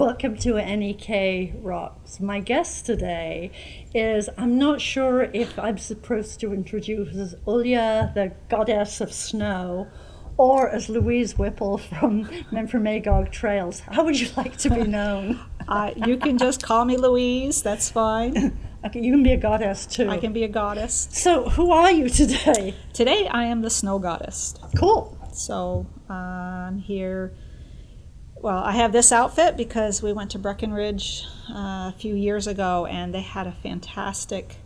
Welcome to NEK Rocks. My guest today is, I'm not sure if I'm supposed to introduce as Ulya, the goddess of snow, or as Louise Whipple from Memphremagog Trails. How would you like to be known? You can just call me Louise, that's fine. Okay, you can be a goddess too. I can be a goddess. So who are you today? Today I am the snow goddess. Cool. So I'm here. Well, I have this outfit because we went to Breckenridge a few years ago and they had a fantastic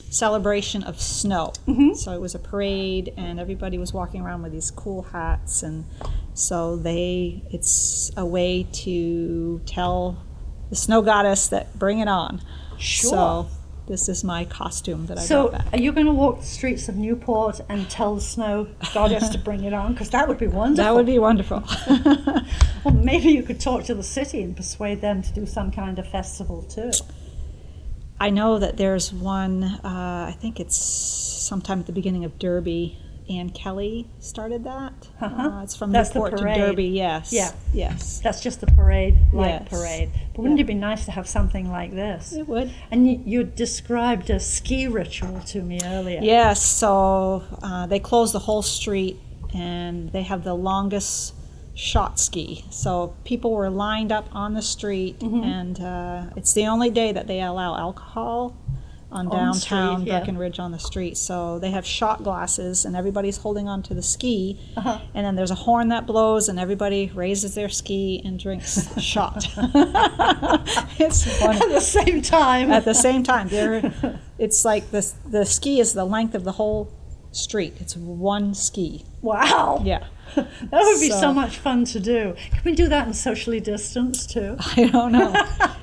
celebration of snow. Mm-hmm. So it was a parade and everybody was walking around with these cool hats, and so it's a way to tell the snow goddess that bring it on. Sure. So this is my costume that I brought back. So are you going to walk the streets of Newport and tell the snow goddess to bring it on? Because that would be wonderful. That would be wonderful. Well, maybe you could talk to the city and persuade them to do some kind of festival too. I know that there's one, I think it's sometime at the beginning of Derby. Ann Kelly started that. Uh-huh. It's from That's Newport the to parade. Derby, yes. Yeah. Yes. That's just the parade, Yes. parade. But wouldn't it be nice to have something like this? It would. And you described a ski ritual to me earlier. Yes, so they close the whole street and they have the longest shot ski. So people were lined up on the street, Mm-hmm. and it's the only day that they allow alcohol on the downtown street, yeah. Breckenridge on the street. So they have shot glasses and everybody's holding on to the ski, Uh-huh. and then there's a horn that blows and everybody raises their ski and drinks a shot. It's funny. At the same time. At the same time, it's like the ski is the length of the whole street. It's one ski. Wow. Yeah. That would be so So- much fun to do. Can we do that in socially distanced too? I don't know.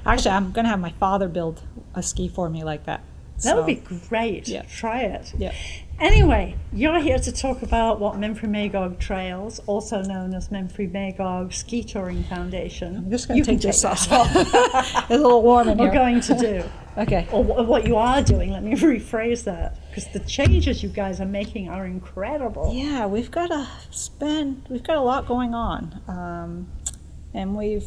Actually, I'm going to have my father build a ski for me like that. That would So, be great. Yeah. Try it. Yeah. Anyway, you're here to talk about what Memphremagog Trails, also known as Memphremagog Ski Touring Foundation. I'm just going You to can take this that off. It's a little warm in We're here. going to do. Okay. Or what you are doing, let me rephrase that, because the changes you guys are making are incredible. Yeah, we've got a lot going on, and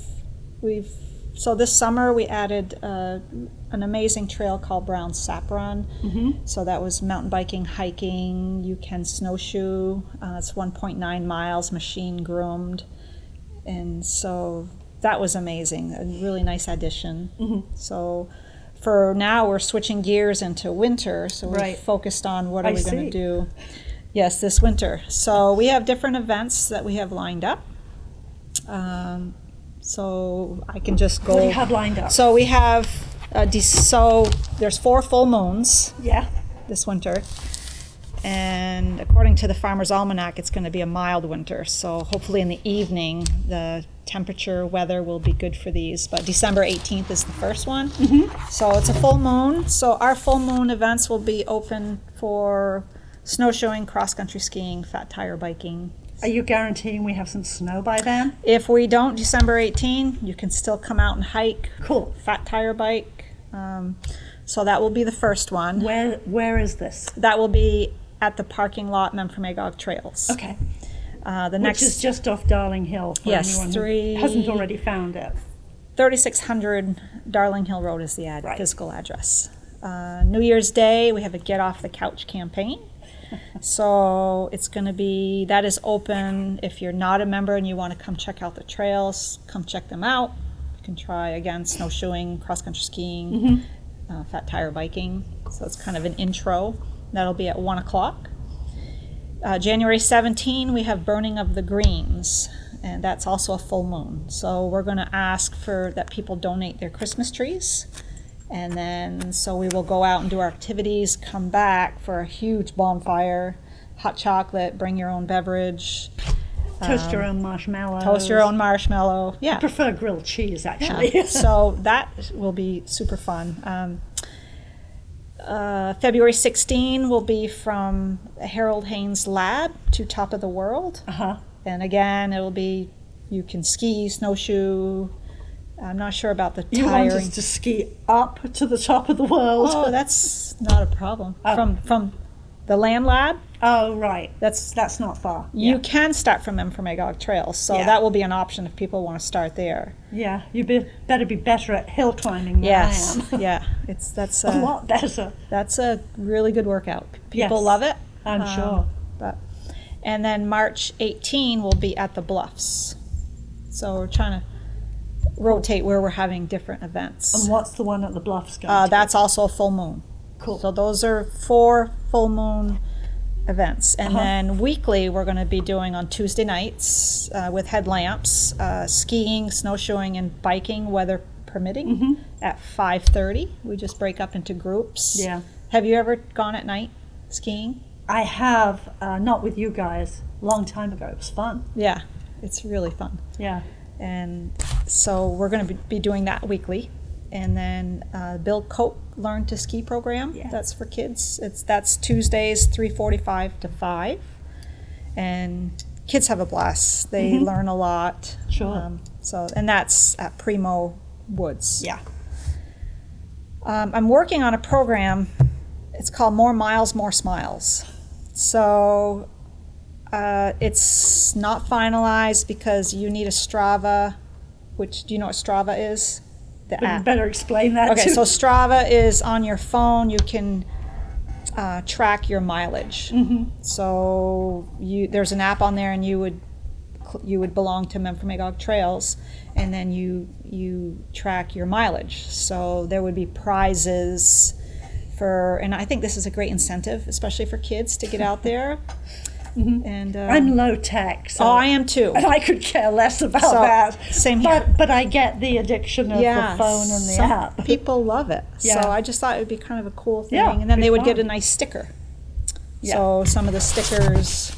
so this summer we added an amazing trail called Brown Sap Run. Mm-hmm. So that was mountain biking, hiking. You can snowshoe. It's 1.9 miles, machine groomed, and so that was amazing. A really nice addition. Mm-hmm. So for now we're switching gears into winter. So we're Right. focused on what are I we going see. to do. Yes, this winter. So we have different events that we have lined up. So I can just go. What do you have lined up? So we have, so there's 4 full moons Yeah. this winter. And according to the Farmer's Almanac, it's going to be a mild winter. So hopefully in the evening, the temperature, weather will be good for these. But December 18th is the first one. Mm-hmm. So it's a full moon. So our full moon events will be open for snowshoeing, cross-country skiing, fat tire biking. Are you guaranteeing we have some snow by then? If we don't, December 18, you can still come out and hike, Cool. fat tire bike. So that will be the first one. Where is this? That will be at the parking lot, Memphremagog Trails. Okay. The Which next is just off Darling Hill for Yes, anyone who hasn't already found it. 3600 Darling Hill Road is the Right. physical address. New Year's Day, we have a Get Off the Couch campaign. So it's going to be, that is open. If you're not a member and you want to come check out the trails, come check them out. You can try, again, snowshoeing, cross-country skiing, fat tire biking. So it's kind of an intro. That'll be at 1 o'clock. January 17, we have Burning of the Greens, and that's also a full moon. So we're going to ask for that people donate their Christmas trees. And then, so we will go out and do our activities, come back for a huge bonfire, hot chocolate, bring your own beverage. Toast your own marshmallows. Toast your own marshmallow. I Yeah. prefer grilled cheese, actually. Yeah. So that will be super fun. February 16 will be from Harold Haynes Lab to Top of the World. Uh-huh. And again, it'll be, you can ski, snowshoe. I'm not sure about the You want tiring. us to ski up to the top of the world? Oh, that's not a problem. Oh. From the Land Lab Oh, right. That's That's not far. You can start from Memphremagog trails, so Yeah. that will be an option if people want to start there. Yeah, better be better at hill climbing than I am. Yeah, that's A lot better. That's a really good workout. People Yes, love it. I'm sure. And then March 18 will be at the Bluffs. So we're trying to rotate where we're having different events. And what's the one at the Bluffs going to? That's also a full moon. Cool. So those are 4 full moon events. And then weekly we're going to be doing on Tuesday nights with headlamps, skiing, snowshoeing, and biking, weather permitting, at 5:30. We just break up into groups. Yeah. Have you ever gone at night skiing? I have, not with you guys, a long time ago. It was fun. Yeah, it's really fun. Yeah. And so we're going to be doing that weekly. And then Bill Cope Learn to Ski program. Yeah. That's for kids. That's Tuesdays 3:45 to 5. And kids have a blast. They learn a lot. Sure. And that's at Primo Woods. Yeah. I'm working on a program. It's called More Miles, More Smiles. So it's not finalized because you need a Strava, which, do you know what Strava is? The But you app. better explain that Okay, too. so Strava is on your phone. You can track your mileage. So there's an app on there, and you would belong to Memphremagog Trails, and then you track your mileage. So there would be prizes and I think this is a great incentive, especially for kids, to get out there. And I'm low tech, so I am too. and I could care less about So, that. same here. But I get the addiction of the phone and the some app. people love it. Yeah. So I just thought it would be kind of a cool thing. Yeah, And then it'd they be would get a fun. nice sticker. Yeah. So some of the stickers,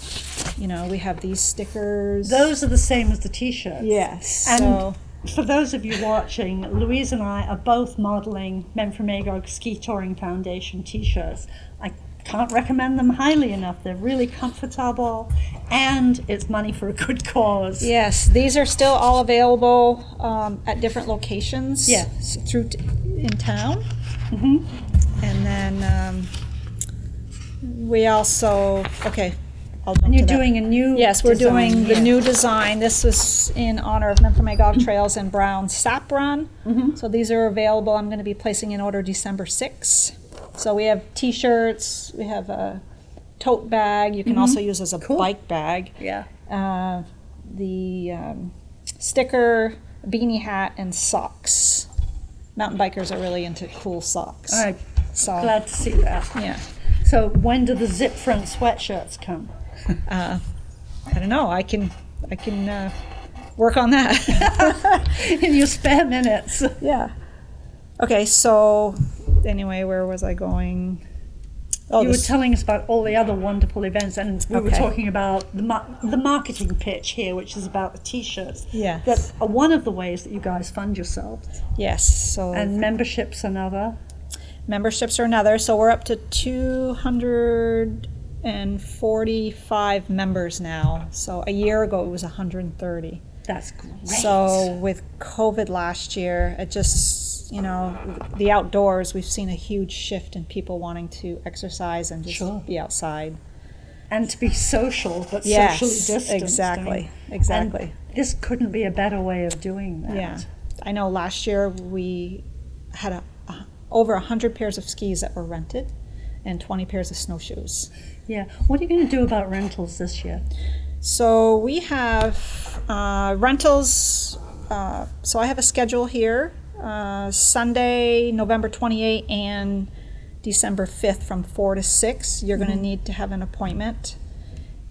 we have these stickers. Those are the same as the T-shirts. Yes. And So for those of you watching, Louise and I are both modeling Memphremagog Ski Touring Foundation T-shirts. I can't recommend them highly enough. They're really comfortable, and it's money for a good cause. yes, these are still all available at different locations. Yes. In town. And then we also I'll jump And you're to that. doing a new Yes, we're design, doing the yeah. new design. This was in honor of Memphremagog Trails and Brown Sap Run. So these are available. I'm going to be placing an order December 6th. So we have T-shirts. We have a tote bag. You can also use as a bike bag. Yeah. The sticker, beanie hat, and socks. Mountain bikers are really into cool socks. I'm So glad to see that. yeah. So when do the zip front sweatshirts come? I don't know. I can work on that. In your spare minutes. Yeah. Okay, so anyway, where was I going? Oh, You were telling us about all the other wonderful events, and we were Okay. talking about the marketing pitch here, which is about the T-shirts. Yes. That are one of the ways that you guys fund yourselves. Yes. So And memberships another. memberships are another. So we're up to 245 members now. So a year ago it was 130. That's great. So with COVID last year, it just, the outdoors, we've seen a huge shift in people wanting to exercise and just Sure. be outside. And to be social, but Yes, socially distanced. exactly, And exactly. this couldn't be a better way of doing that. Yeah. I know last year we had over 100 pairs of skis that were rented and 20 pairs of snowshoes. Yeah. What are you going to do about rentals this year? So we have rentals. So I have a schedule here. Sunday, November 28th and December 5th from 4 to 6. You're going to need to have an appointment.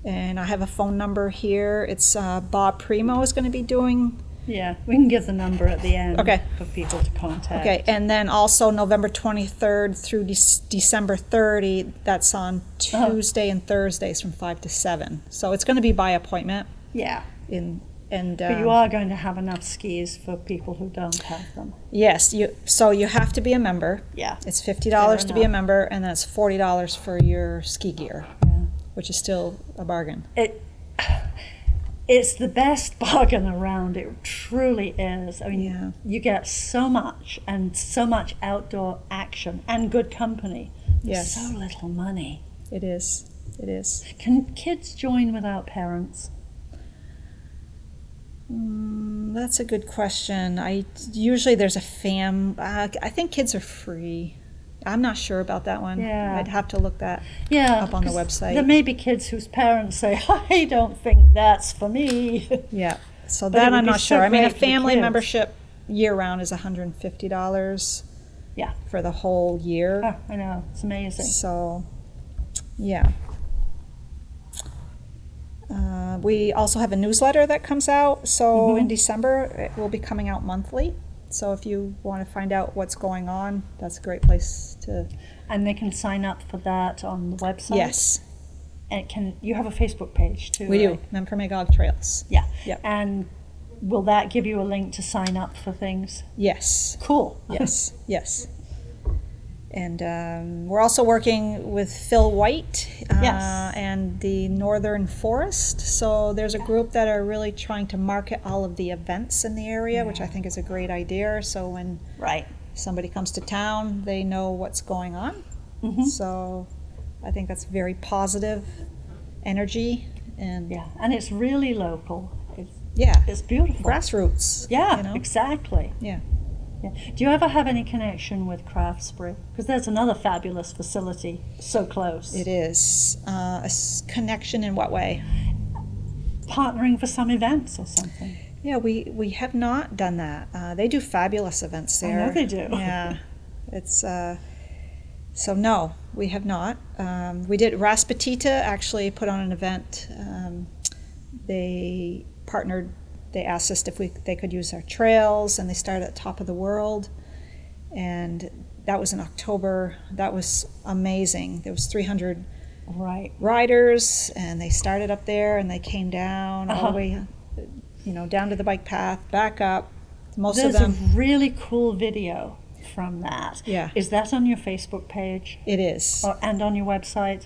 And I have a phone number here. It's Bob Primo is going to be doing. Yeah, we can give the number at the end Okay. for people to contact. Okay, and then also November 23rd through December 30th, that's on Tuesday and Thursdays from 5 to 7. So it's going to be by appointment. Yeah. But But you are going to have enough skis for people who don't have them. Yes, so you have to be a member. Yeah. It's $50 to be a enough. member, and that's $40 for your ski gear, Yeah. which is still a bargain. It's the best bargain around. It truly is. I mean, Yeah. you get so much and so much outdoor action and good company. Yes. So little money. It is. It is. Can kids join without parents? That's a good question. Usually there's a I think kids are free. I'm not sure about that one. Yeah. I'd have to look that Yeah, up on the 'cause website. there may be kids whose parents say, I don't think that's for me. Yeah. So But it that would I'm be not so sure. I mean, a great for the family kids. membership year-round is $150 Yeah. for the whole year. Oh, I know. It's amazing. So, yeah. We also have a newsletter that comes out. So in December, it will be coming out monthly. So if you want to find out what's going on, that's a great place to. And they can sign up for that on the website? Yes, And you have a Facebook page too, we right? do. Memphremagog Trails. Yeah. Yep. And will that give you a link to sign up for things? Yes. Cool. Yes. Yes. And we're also working with Phil White Yes. and the Northern Forest. So there's a group that are really trying to market all of the events in the area, which I think is a great idea. So when Right. somebody comes to town, they know what's going on. So I think that's very positive energy. And Yeah. And it's really local. yeah, It's beautiful. grassroots. Yeah, you know? exactly. Yeah. Yeah. Do you ever have any connection with Craftsbury? Because there's another fabulous facility so close. It is. Connection in what way? Partnering for some events or something. Yeah, we have not done that. They do fabulous events there. I know they do. Yeah, it's so no, we have not. We did. Raspatita actually put on an event. They partnered. They asked us if they could use our trails, and they started at Top of the World, and that was in October. That was amazing. There was 300 Right. riders, and they started up there, and they came down all the way, down to the bike path, back up. Most There's of them. a really cool video from that. Yeah. Is that on your Facebook page It is. and on your website?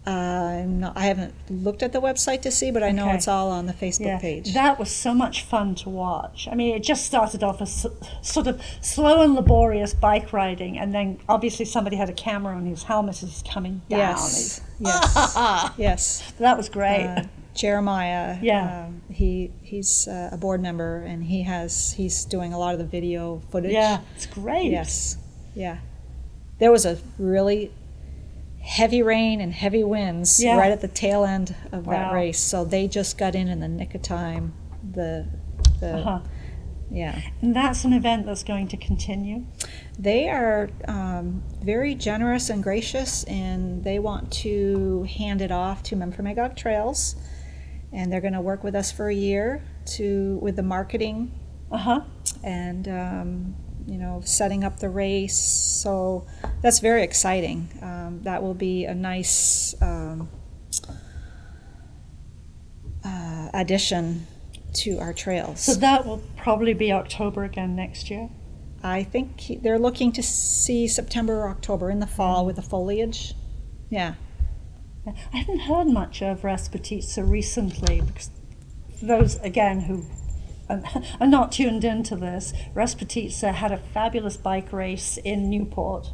I haven't looked at the website to see, but I know Okay. it's all on the Facebook page. That was so much fun to watch. I mean, it just started off as sort of slow and laborious bike riding, and then obviously somebody had a camera and his helmet is coming down. Yes. Yes. Yes. That was great. Jeremiah. Yeah. He's a board member, and he's doing a lot of the video footage. Yeah, it's great. Yes. Yeah. There was a really heavy rain and heavy winds right at the tail end of that race, so they just got in the nick of time. Yeah. And that's an event that's going to continue. They are very generous and gracious, and they want to hand it off to Memphremagog Trails, and they're going to work with us for a year with the marketing and setting up the race. So that's very exciting. That will be a nice addition to our trails. So that will probably be October again next year. I think they're looking to see September or October in the fall with the foliage. Yeah. I haven't heard much of Raspatita recently, because for those, again, who are not tuned into this, Raspatita had a fabulous bike race in Newport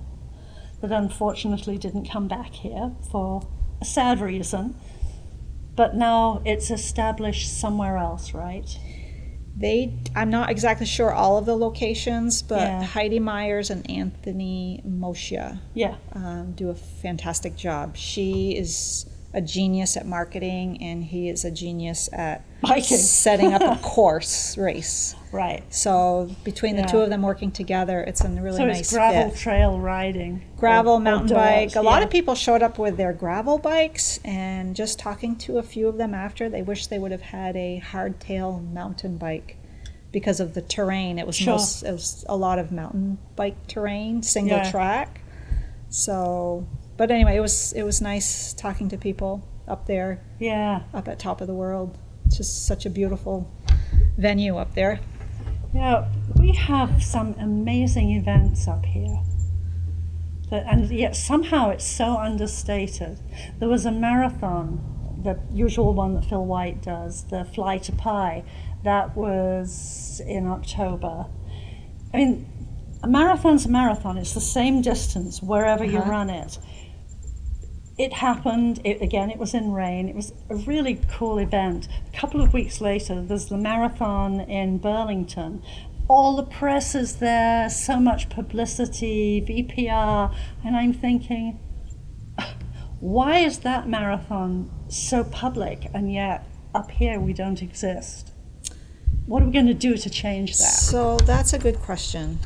that unfortunately didn't come back here for a sad reason. But now it's established somewhere else, right? I'm not exactly sure all of the locations, but Yeah. Heidi Myers and Anthony Moshia Yeah. do a fantastic job. She is a genius at marketing, and he is a genius at Biking. setting up a course race. Right. So between the Yeah. two of them working together, it's a really So nice it's gravel fit. trail riding. Gravel, or mountain dirt, bike. A lot yeah. of people showed up with their gravel bikes, and just talking to a few of them after, they wish they would have had a hardtail mountain bike because of the terrain. It was Sure. it was a lot of mountain bike terrain, single Yeah. track. So, but anyway, it was nice talking to people up there, Yeah. up at Top of the World. It's just such a beautiful venue up there. Yeah, we have some amazing events up here. And yet somehow it's so understated. There was a marathon, the usual one that Phil White does, the Fly to Pie, that was in October. I mean, a marathon's a marathon. It's the same distance wherever you run it. it happened. Again, it was in rain. It was a really cool event. A couple of weeks later, there's the marathon in Burlington. All the press is there, so much publicity, VPR, and I'm thinking, why is that marathon so public and yet up here we don't exist? What are we going to do to change that? So that's a good question.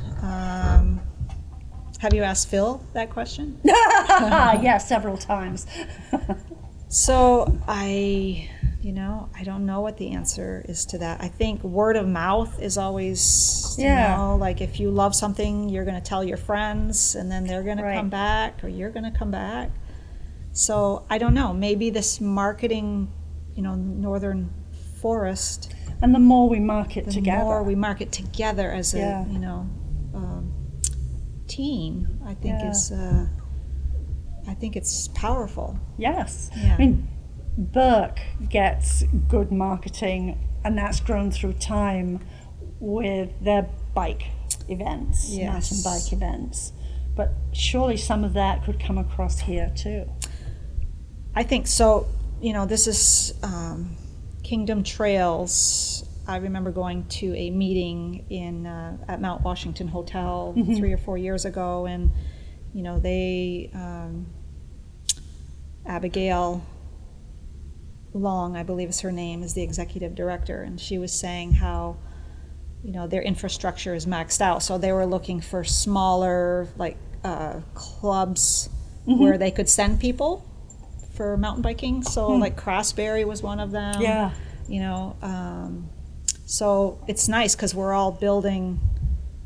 Have you asked Phil that question? Yeah, several times. So I don't know what the answer is to that. I think word of mouth is always, like if you love something, you're going to tell your friends and then they're going to come back or you're going to come back. So I don't know, maybe this marketing, Northern Forest. And the more we market together. The more we market together as a, team, I think I think it's powerful. Yes. Yeah. I mean, Burke gets good marketing, and that's grown through time with their bike events, mountain bike events. But surely some of that could come across here too. I think so. This is Kingdom Trails. I remember going to a meeting at Mount Washington Hotel 3 or 4 years ago, and they Abigail Long, I believe is her name, is the executive director, and she was saying how their infrastructure is maxed out, so they were looking for smaller clubs where they could send people for mountain biking. So like Crossberry was one of them. Yeah. So it's nice because we're all building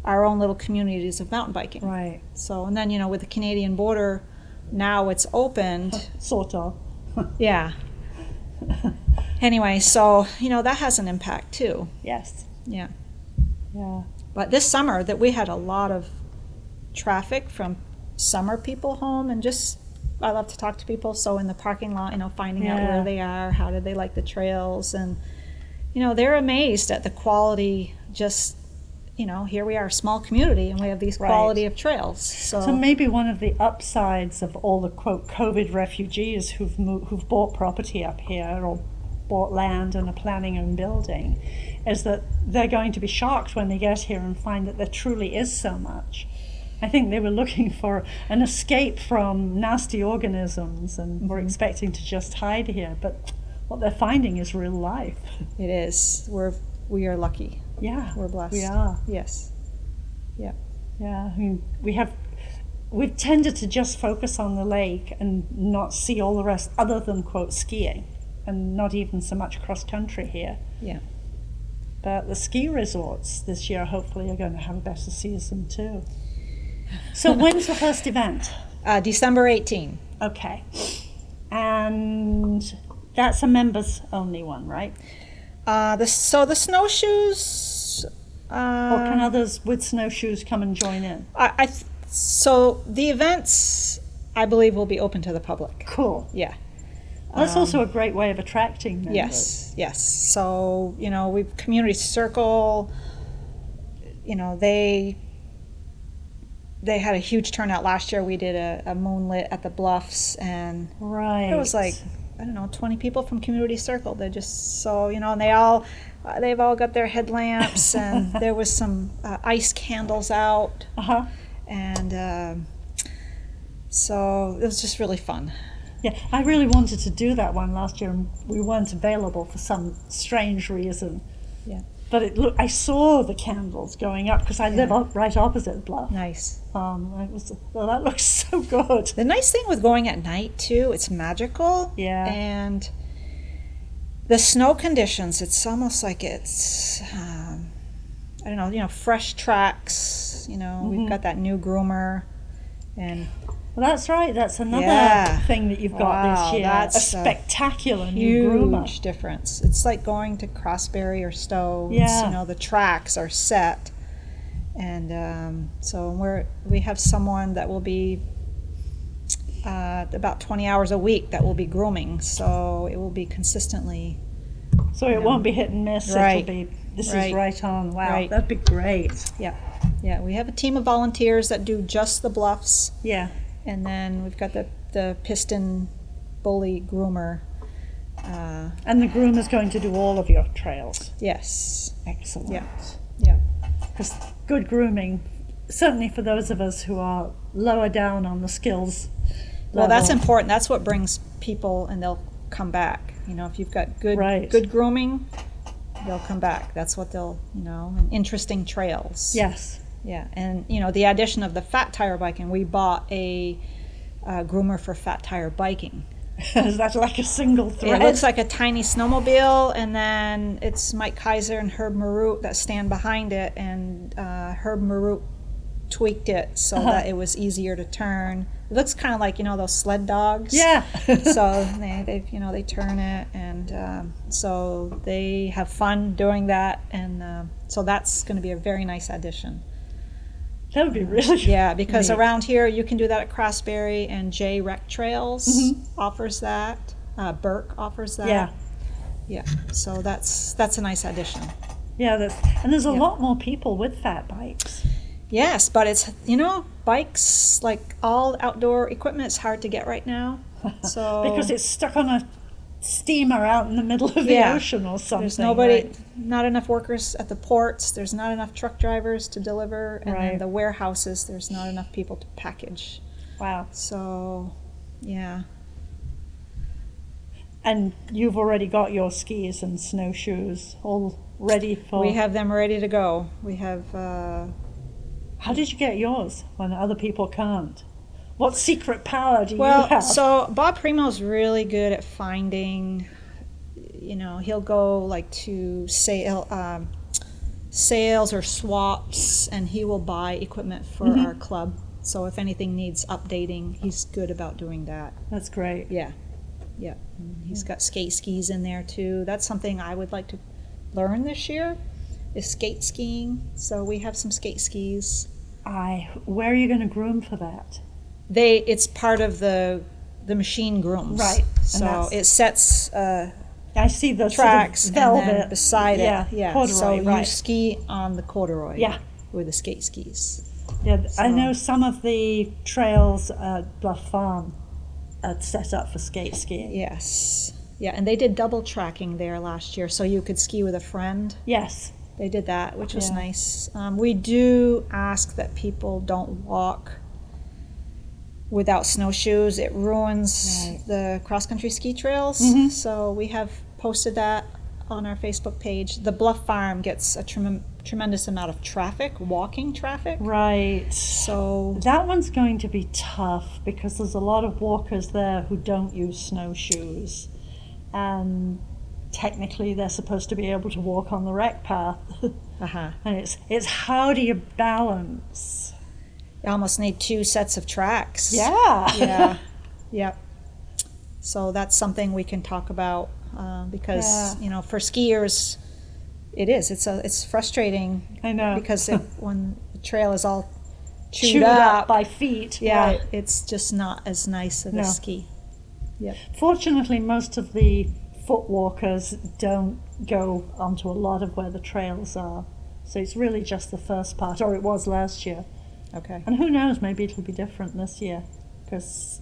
our own little communities of mountain biking. Right. So, and then, with the Canadian border, now it's opened. Sort of. Yeah. Anyway, so, that has an impact too. Yes. Yeah. Yeah. But this summer that we had a lot of traffic from summer people home, and just, I love to talk to people. So in the parking lot, finding out where they are, how did they like the trails, and they're amazed at the quality. Just here we are, a small community, and we have these quality of trails. So maybe one of the upsides of all the quote COVID refugees who've bought property up here or bought land and are planning on building is that they're going to be shocked when they get here and find that there truly is so much. I think they were looking for an escape from nasty organisms and were expecting to just hide here, but what they're finding is real life. It is. We are lucky. Yeah, we're blessed. We are. Yes. Yeah. Yeah. I mean, we've tended to just focus on the lake and not see all the rest, other than quote skiing, and not even so much cross country here. Yeah. But the ski resorts this year hopefully are going to have a better season too. So when's the first event? December 18. Okay. And that's a members only one, right? The snowshoes. Or can others with snowshoes come and join in? So the events, I believe, will be open to the public. Cool. Yeah. That's also a great way of attracting members. Yes. So, we've Community Circle, they had a huge turnout last year. We did a moonlit at the Bluffs, and it was like, 20 people from Community Circle. They're just so, and they've all got their headlamps, and there was some ice candles out. And so it was just really fun. Yeah, I really wanted to do that one last year, and we weren't available for some strange reason. Yeah. But I saw the candles going up because I live right opposite the Bluff. Nice. That looks so good. The nice thing with going at night too, it's magical. Yeah. And the snow conditions, it's almost like it's, fresh tracks. We've got that new groomer, and. Well, that's right. That's another thing that you've got this year. That's a spectacular new groomer. Huge difference. It's like going to Crossberry or Stowe. Yeah. The tracks are set, and so we have someone that will be about 20 hours a week that will be grooming. So it will be consistently. So it won't be hit and miss. Right. It'll be is right on. Wow, right. That'd be great. Yeah. We have a team of volunteers that do just the Bluffs. Yeah. And then we've got the piston bully groomer. And the groomer's going to do all of your trails. Yes. Excellent. Yeah. Because good grooming, certainly for those of us who are lower down on the skills Well, that's level. important. That's what brings people, and they'll come back. You know, if you've got good grooming, they'll come back. That's what they'll, and interesting trails. Yes. Yeah, and the addition of the fat tire biking, we bought a groomer for fat tire biking. Is that like a single thread? It looks like a tiny snowmobile, and then it's Mike Kaiser and Herb Marut that stand behind it, and Herb Marut tweaked it so that it was easier to turn. It looks kind of like those sled dogs. Yeah. So they turn it, and so they have fun doing that, and so that's going to be a very nice addition. That would be really Yeah, because neat. around here you can do that at Crossberry, and J Rec Trails offers that. Burke offers that. Yeah. Yeah. So that's a nice addition. Yeah, and there's a lot more people with fat bikes. Yes, but it's bikes, like all outdoor equipment, is hard to get right now. So Because it's stuck on a steamer out in the middle of the ocean or something. There's nobody, right? not enough workers at the ports. There's not enough truck drivers to deliver, and then the warehouses. There's not enough people to package. Wow. So, yeah. And you've already got your skis and snowshoes all ready for... We have them ready to go. We have... How did you get yours when other people can't? What secret power do you Well, have? so Bob Primo's really good at finding, he'll go like to sales or swaps, and he will buy equipment for our club. So if anything needs updating, he's good about doing that. That's great. Yeah. And he's got skate skis in there too. That's something I would like to learn this year, is skate skiing. So we have some skate skis. Where are you going to groom for that? It's part of the machine grooms. Right. So it sets I see the tracks sort of velvet and then beside it. Yeah. corduroy, So you right. ski on the corduroy. Yeah. With the skate skis. Yeah, I So- know some of the trails at Bluff Farm are set up for skate skiing. Yes. Yeah, and they did double tracking there last year, so you could ski with a friend. Yes. They did that, which was Yeah. nice. We do ask that people don't walk without snowshoes. It ruins the cross-country ski trails. So we have posted that on our Facebook page. The Bluff Farm gets a tremendous amount of traffic, walking traffic. Right. So That one's going to be tough because there's a lot of walkers there who don't use snowshoes. And technically they're supposed to be able to walk on the rec path. And it's how do you balance? you almost need 2 sets of tracks. Yeah. Yep. So that's something we can talk about because Yeah. for skiers, it's frustrating. I know. Because when the trail is all Chewed up by feet. yeah, Right. it's just not as nice of a No. ski. Fortunately, most of the foot walkers don't go onto a lot of where the trails are. So it's really just the first part, or it was last year. Okay. And who knows, maybe it'll be different this year. Because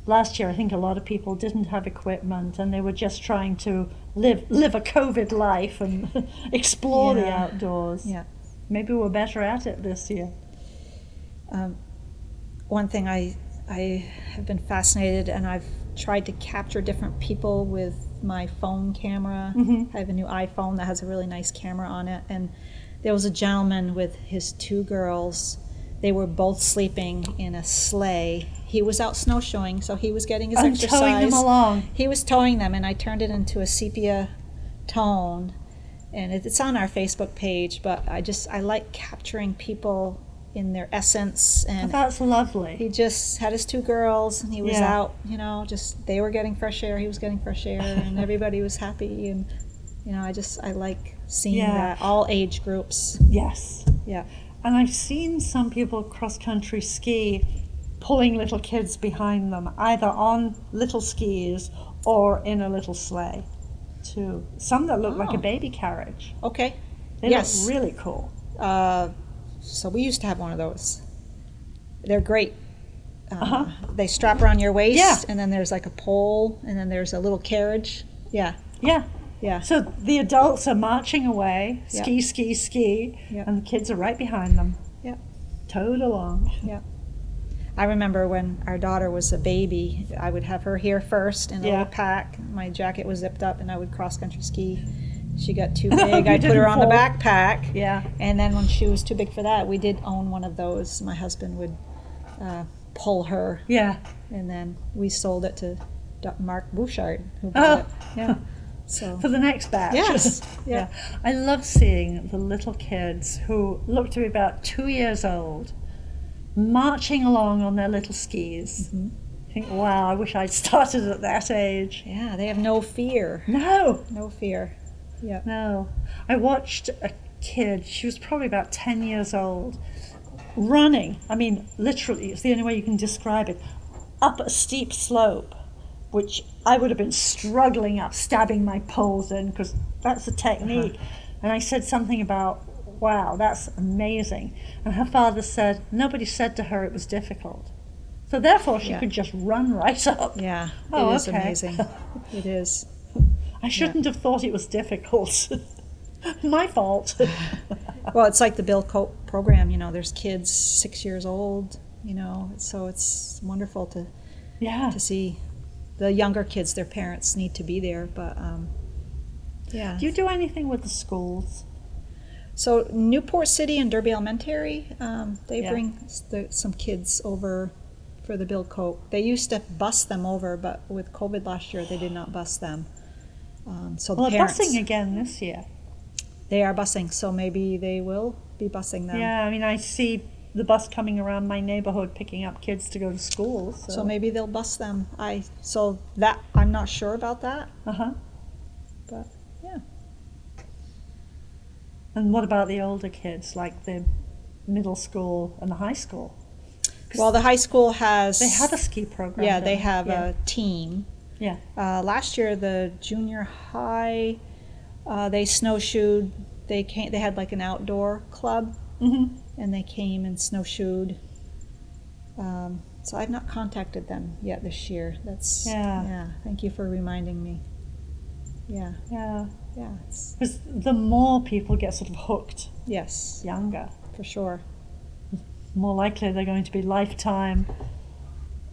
last year I think a lot of people didn't have equipment and they were just trying to live a COVID life and explore the Yeah. outdoors. Yeah. Maybe we're better at it this year. One thing I have been fascinated, and I've tried to capture different people with my phone camera. I have a new iPhone that has a really nice camera on it, and there was a gentleman with his 2 girls. They were both sleeping in a sleigh. He was out snowshoeing, so he was getting his I'm exercise. towing them along. He was towing them, and I turned it into a sepia tone, and it's on our Facebook page. But I like capturing people in their essence, and That's lovely. he just had his 2 girls, and he was Yeah. out, they were getting fresh air, he was getting fresh air, and everybody was happy, and I like seeing Yeah. that, all age groups. Yes. Yeah. And I've seen some people cross-country ski pulling little kids behind them, either on little skis or in a little sleigh, too. Some that look like a Oh. baby carriage. Okay. They Yes. look really cool. So we used to have one of those. They're great. They strap around your waist, Yeah. and then there's like a pole, and then there's a little carriage. Yeah, Yeah. yeah. So the adults are marching away, Yeah. ski, ski, ski, Yeah. and the kids are right behind them. Yeah. Towed along. Yeah. I remember when our daughter was a baby, I would have her here first in a Yeah. little pack. My jacket was zipped up, and I would cross-country ski. She got too big. You I'd put her didn't on the fall. backpack. Yeah. And then when she was too big for that, we did own one of those. My husband would pull her, Yeah. and then we sold it to Mark Bouchard, who bought it. Yeah. So For the next batch. yes, Yeah. I love seeing the little kids who look to be about 2 years old marching along on their little skis. Mm-hmm. I think, wow, I wish I'd started at that age. yeah, they have no fear. No. No fear. Yeah. No. I watched a kid, she was probably about 10 years old, running. I mean, literally, it's the only way you can describe it, up a steep slope, which I would have been struggling up, stabbing my poles in, because that's the technique. And I said something about, wow, that's amazing. And her father said, nobody said to her it was difficult. So therefore, she Yeah. could just run right up. Yeah. Oh, it is okay. amazing. It is. I shouldn't have thought it was difficult. My fault. Well, it's like the Bill Cope program, you know, there's kids 6 years old, you know, so it's wonderful to Yeah. see the younger kids, their parents need to be there, but yeah. Do you do anything with the schools? So Newport City and Derby Elementary, they Yeah. bring some kids over for the Bill Cope. They used to bus them over, but with COVID last year, they did not bus them. So Well, the they're parents, busing again this year. they are busing, so maybe they will be busing them. Yeah, I mean, I see the bus coming around my neighborhood picking up kids to go to school. So maybe they'll bus them. So that I'm not sure about that, Uh-huh. but yeah. And what about the older kids, like the middle school and the high school? Well, the high school has. They have a ski program. Yeah, don't they have Yeah. a team. Yeah. Last year, the junior high, they snowshoed. They had like an outdoor club, Mm-hmm. and they came and snowshoed. So I've not contacted them yet this year. That's Yeah. Thank you for reminding me. Yeah, Yeah. yeah. It's, Because the more people get sort of hooked yes, younger, for sure. more likely they're going to be lifetime.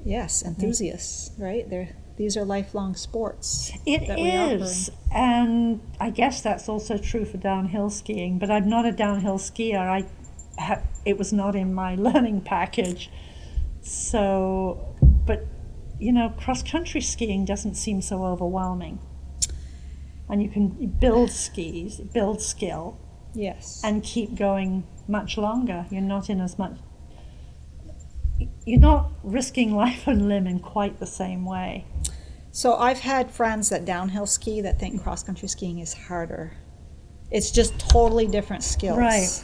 Yes, enthusiasts, right? These are lifelong sports. It that we offer. is, and I guess that's also true for downhill skiing. But I'm not a downhill skier. It was not in my learning package. So, but you know, cross country skiing doesn't seem so overwhelming, and you can build skis, build skill, Yes. and keep going much longer. You're not in as much. You're not risking life and limb in quite the same way. So I've had friends that downhill ski that think cross-country skiing is harder. It's just totally different skills. Right.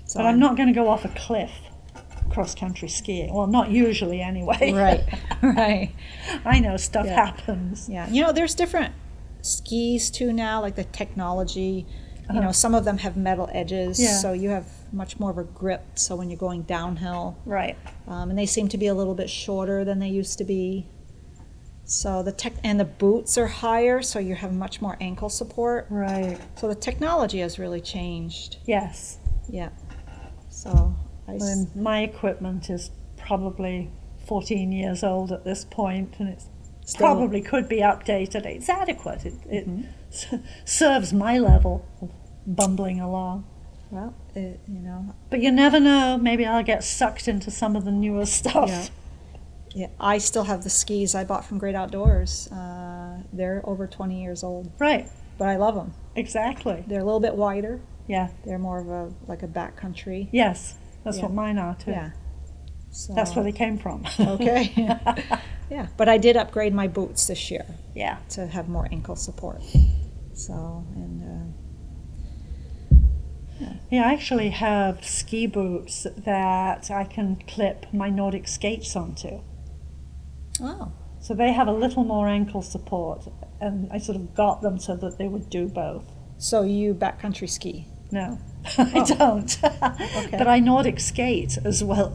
So But I'm not going to go off a cliff cross-country skiing. Well, not usually anyway. Right, right. I know stuff Yeah. happens. Yeah. You know, there's different skis too now, like the technology. You know, some of them have metal edges, Yeah. so you have much more of a grip. So when you're going downhill, Right. and they seem to be a little bit shorter than they used to be. So and the boots are higher, so you have much more ankle support. Right. So the technology has really changed. Yes. Yeah. So And my equipment is probably 14 years old at this point, and it's Still- probably could be updated. It's adequate. It serves my level of bumbling along. well, you know, But you never know. Maybe I'll get sucked into some of the newer stuff. Yeah. yeah. I still have the skis I bought from Great Outdoors. They're over 20 years old, Right. but I love them. Exactly. They're a little bit wider. Yeah. They're more of a backcountry. Yes. That's Yeah. what mine are too. Yeah. So, That's where they came from. Okay. Yeah, but I did upgrade my boots this year Yeah. to have more ankle support. So, and Yeah, I actually have ski boots that I can clip my Nordic skates onto. oh, So they have a little more ankle support, and I sort of got them so that they would do both. so you backcountry ski? No, I don't. But I Nordic skate as well.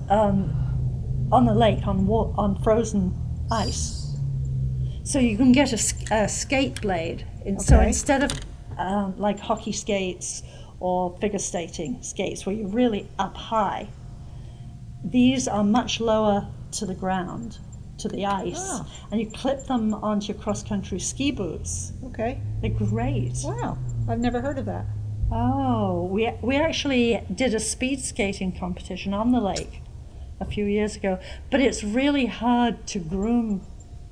on the lake on frozen ice. So you can get a skate blade. So Okay. instead of like hockey skates or figure skating skates where you're really up high, these are much lower to the ground, to the ice, Oh. and you clip them onto your cross-country ski boots. Okay. They're great. Wow. I've never heard of that. Oh, we actually did a speed skating competition on the lake a few years ago, but it's really hard to groom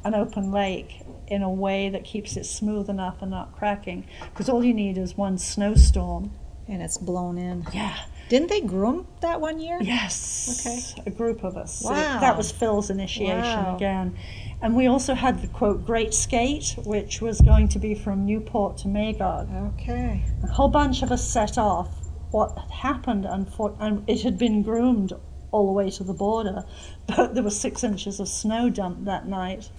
an open lake in a way that keeps it smooth enough and not cracking, because all you need is one snowstorm. And it's blown in. Yeah. Didn't they groom that one year? Yes. Okay. A group of us. So Wow. that was Phil's initiation Wow. again. And we also had the, quote, Great Skate, which was going to be from Newport to Magog. Okay. A whole bunch of us set off. What had happened, and it had been groomed all the way to the border, but there was 6 inches of snow dumped that night.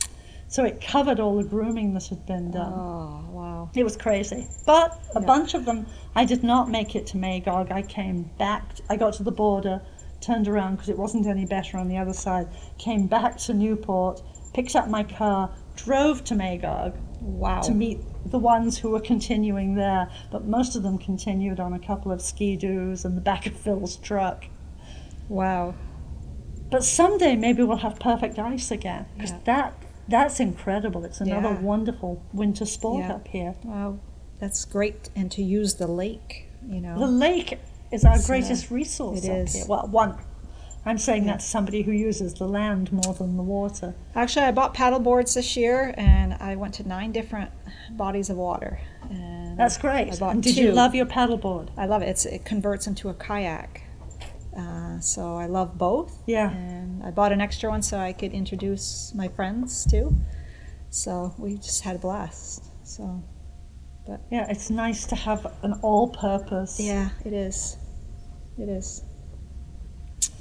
So it covered all the grooming that had been done. Oh, wow. It was crazy. But a Yeah. bunch of them, I did not make it to Magog. I came back, I got to the border, turned around because it wasn't any better on the other side, came back to Newport, picked up my car, drove to Magog Wow. to meet the ones who were continuing there. But most of them continued on a couple of ski-doos and the back of Phil's truck. Wow. But someday maybe we'll have perfect ice again, because Yeah. that's incredible. It's another Yeah. wonderful winter sport Yeah. up here. Wow. That's great. And to use the lake, you know. The lake is our It's, greatest resource it up is. here. Well, one. I'm saying Yeah. that's somebody who uses the land more than the water. Actually, I bought paddle boards this year, and I went to 9 different bodies of water. And That's great. I bought And did 2. you love your paddleboard? I love it. It converts into a kayak. So I love both. Yeah. And I bought an extra one so I could introduce my friends too. So we just had a blast. So, Yeah, it's nice to have an all-purpose. yeah, it is. It is.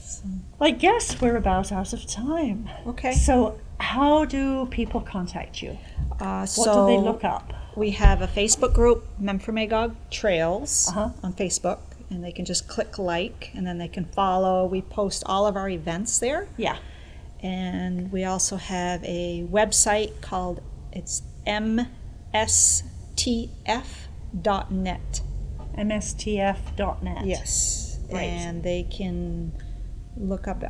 So, I guess we're about out of time. okay. So how do people contact you? What so do they look up? we have a Facebook group, Memphremagog Trails, Uh-huh. on Facebook, and they can just click like, and then they can follow. We post all of our events there. Yeah. And we also have a website called, it's mstf.net. mstf.net. Yes. Great. And they can look up,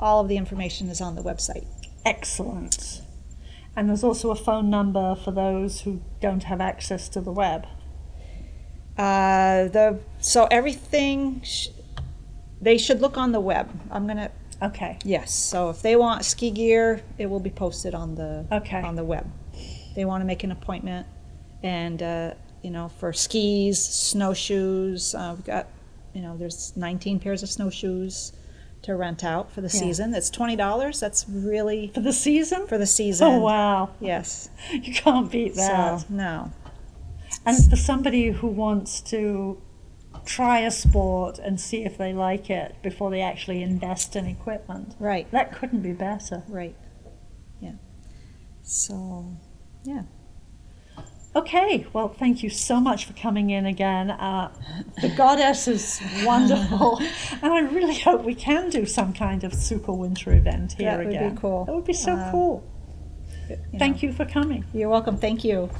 all of the information is on the website. Excellent. And there's also a phone number for those who don't have access to the web. So everything, they should look on the web. Okay. Yes. So if they want ski gear, it will be posted on the Okay. on the web. They want to make an appointment, and for skis, snowshoes, we've got there's 19 pairs of snowshoes to rent out for the Yeah. season. It's $20. That's really For the season? for the season. Oh, wow. Yes. You can't beat that. So no. And for somebody who wants to try a sport and see if they like it before they actually invest in equipment, Right. that couldn't be better. Right. Yeah. So yeah. Okay, well, thank you so much for coming in again. The Goddess is wonderful, and I really hope we can do some kind of super winter event here That would be again. cool. That would be so cool. Thank you for coming. You're welcome. Thank you.